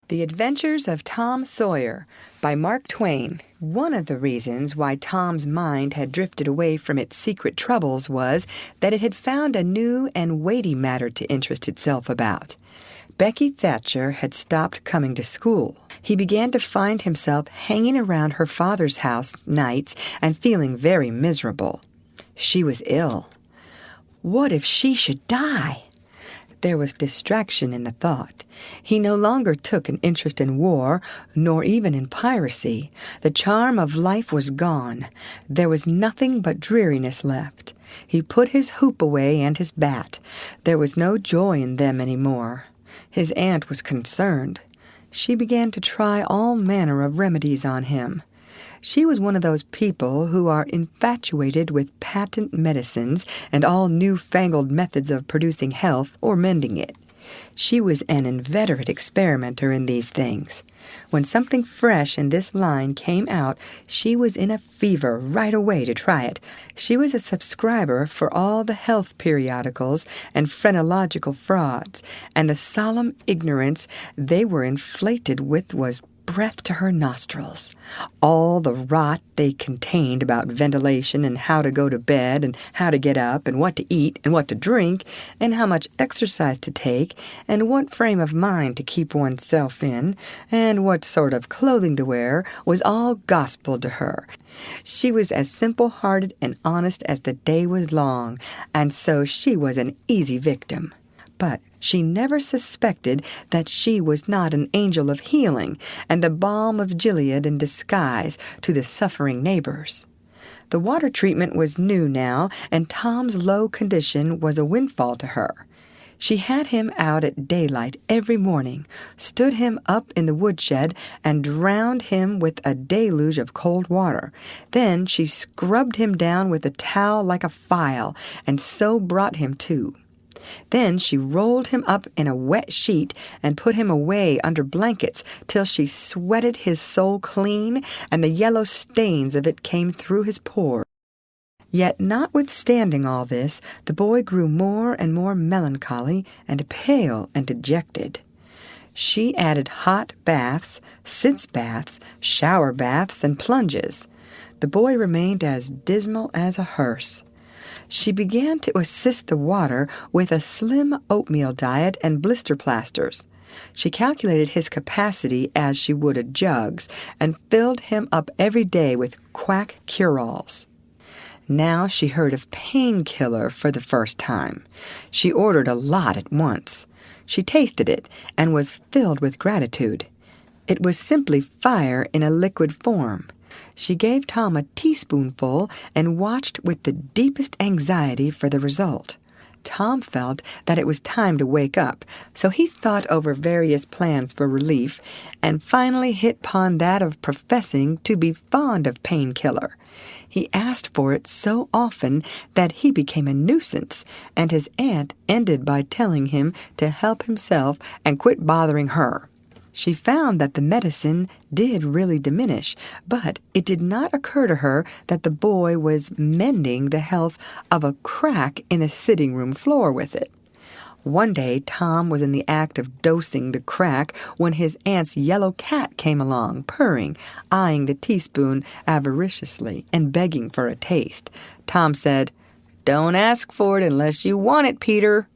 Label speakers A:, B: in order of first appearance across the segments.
A: The Adventures of Tom Sawyer by Mark Twain. One of the reasons why Tom's mind had drifted away from its secret troubles was that it had found a new and weighty matter to interest itself about. Becky Thatcher had stopped coming to school. He began to find himself hanging around her father's house nights and feeling very miserable. She was ill. What if she should die? There was distraction in the thought. He no longer took an interest in war, nor even in piracy. The charm of life was gone. There was nothing but dreariness left. He put his hoop away and his bat. There was no joy in them any more. His aunt was concerned. She began to try all manner of remedies on him. She was one of those people who are infatuated with patent medicines and all newfangled methods of producing health or mending it. She was an inveterate experimenter in these things. When something fresh in this line came out, she was in a fever right away to try it. She was a subscriber for all the health periodicals and phrenological frauds, and the solemn ignorance they were inflated with was breath to her nostrils. All the rot they contained about ventilation and how to go to bed and how to get up and what to eat and what to drink and how much exercise to take and what frame of mind to keep oneself in and what sort of clothing to wear was all gospel to her. She was as simple-hearted and honest as the day was long, and so she was an easy victim. But she never suspected that she was not an angel of healing and the balm of Gilead in disguise to the suffering neighbors. The water treatment was new now, and Tom's low condition was a windfall to her. She had him out at daylight every morning, stood him up in the woodshed, and drowned him with a deluge of cold water. Then she scrubbed him down with a towel like a file, and so brought him to. Then she rolled him up in a wet sheet and put him away under blankets till she sweated his soul clean, and the yellow stains of it came through his pores. Yet notwithstanding all this, the boy grew more and more melancholy and pale and dejected. She added hot baths, sitz baths, shower baths, and plunges. The boy remained as dismal as a hearse. She began to assist the water with a slim oatmeal diet and blister plasters. She calculated his capacity as she would a jug's, and filled him up every day with quack cure-alls. Now she heard of Painkiller for the first time. She ordered a lot at once. She tasted it and was filled with gratitude. It was simply fire in a liquid form. She gave Tom a teaspoonful and watched with the deepest anxiety for the result. Tom felt that it was time to wake up, so he thought over various plans for relief, and finally hit upon that of professing to be fond of Painkiller. He asked for it so often that he became a nuisance, and his aunt ended by telling him to help himself and quit bothering her. She found that the medicine did really diminish, but it did not occur to her that the boy was mending the health of a crack in the sitting-room floor with it. One day Tom was in the act of dosing the crack when his aunt's yellow cat came along, purring, eyeing the teaspoon avariciously, and begging for a taste. Tom said, "Don't ask for it unless you want it, Peter."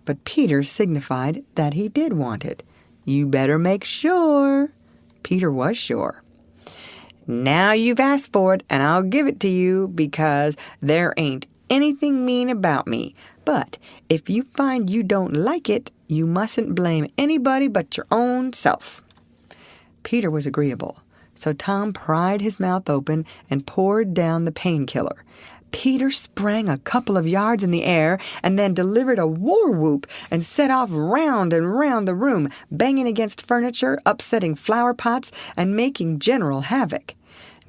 A: But Peter signified that he did want it. "You better make sure." Peter was sure. "Now you've asked for it, and I'll give it to you, because there ain't anything mean about me. But if you find you don't like it, you mustn't blame anybody but your own self." Peter was agreeable, so Tom pried his mouth open and poured down the painkiller. Peter sprang a couple of yards in the air and then delivered a war whoop and set off round and round the room, banging against furniture, upsetting flower pots, and making general havoc.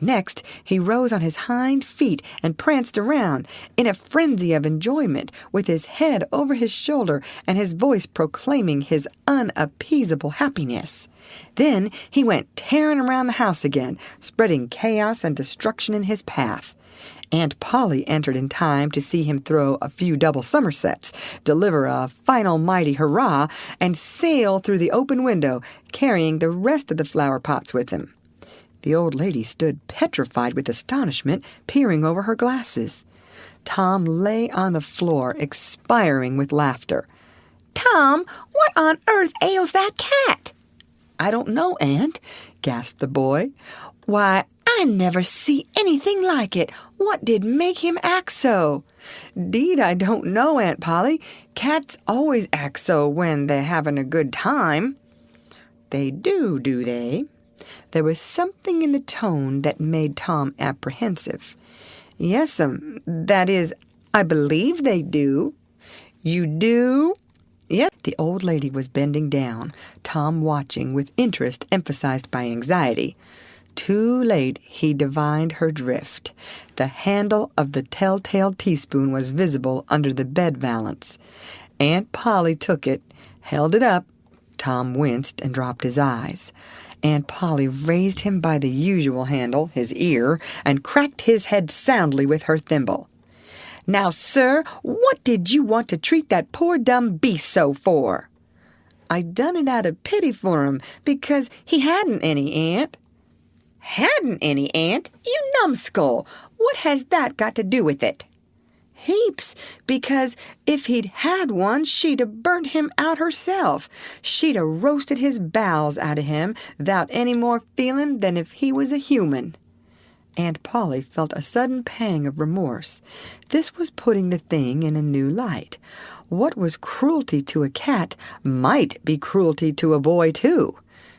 A: Next, he rose on his hind feet and pranced around in a frenzy of enjoyment, with his head over his shoulder and his voice proclaiming his unappeasable happiness. Then he went tearing around the house again, spreading chaos and destruction in his path. Aunt Polly entered in time to see him throw a few double somersets, deliver a final mighty hurrah, and sail through the open window, carrying the rest of the flower pots with him. The old lady stood petrified with astonishment, peering over her glasses. Tom lay on the floor, expiring with laughter. "Tom, what on earth ails that cat?" "I don't know, Aunt," gasped the boy. "Why, I never see anything like it. What did make him act so?" "'Deed, I don't know, Aunt Polly. Cats always act so when they're having a good time." "They do they?" There was something in the tone that made Tom apprehensive. "Yes'm, that is, I believe they do." "You do?" "Yes." The old lady was bending down, Tom watching with interest emphasized by anxiety. Too late he divined her drift. The handle of the telltale teaspoon was visible under the bed valance. Aunt Polly took it, held it up. Tom winced and dropped his eyes. Aunt Polly raised him by the usual handle, his ear, and cracked his head soundly with her thimble. "Now, sir, what did you want to treat that poor dumb beast so for?" "I done it out of pity for him, because he hadn't any, Aunt." "Hadn't any, Aunt? You numbskull! What has that got to do with it?" "Heaps, because if he'd had one, she'd 'a' burnt him out herself. She'd 'a' roasted his bowels out of him, 'thout any more feeling than if he was a human." Aunt Polly felt a sudden pang of remorse. This was putting the thing in a new light. What was cruelty to a cat might be cruelty to a boy, too.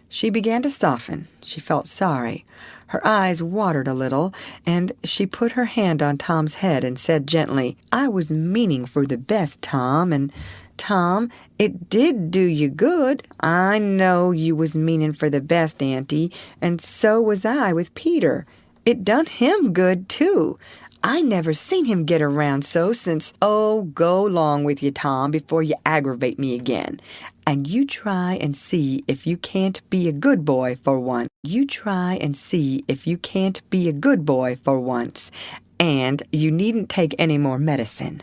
A: She began to soften. She felt sorry. Her eyes watered a little, and she put her hand on Tom's head and said gently, "I was meaning for the best, Tom, and Tom, it did do you good. I know you was meaning for the best, Auntie, and so was I with Peter. It done him good, too. I never seen him get around so since—" "Oh, go 'long with you, Tom, before you aggravate me again. And you try and see if you can't be a good boy for once. You try and see if you can't be a good boy for once. And you needn't take any more medicine."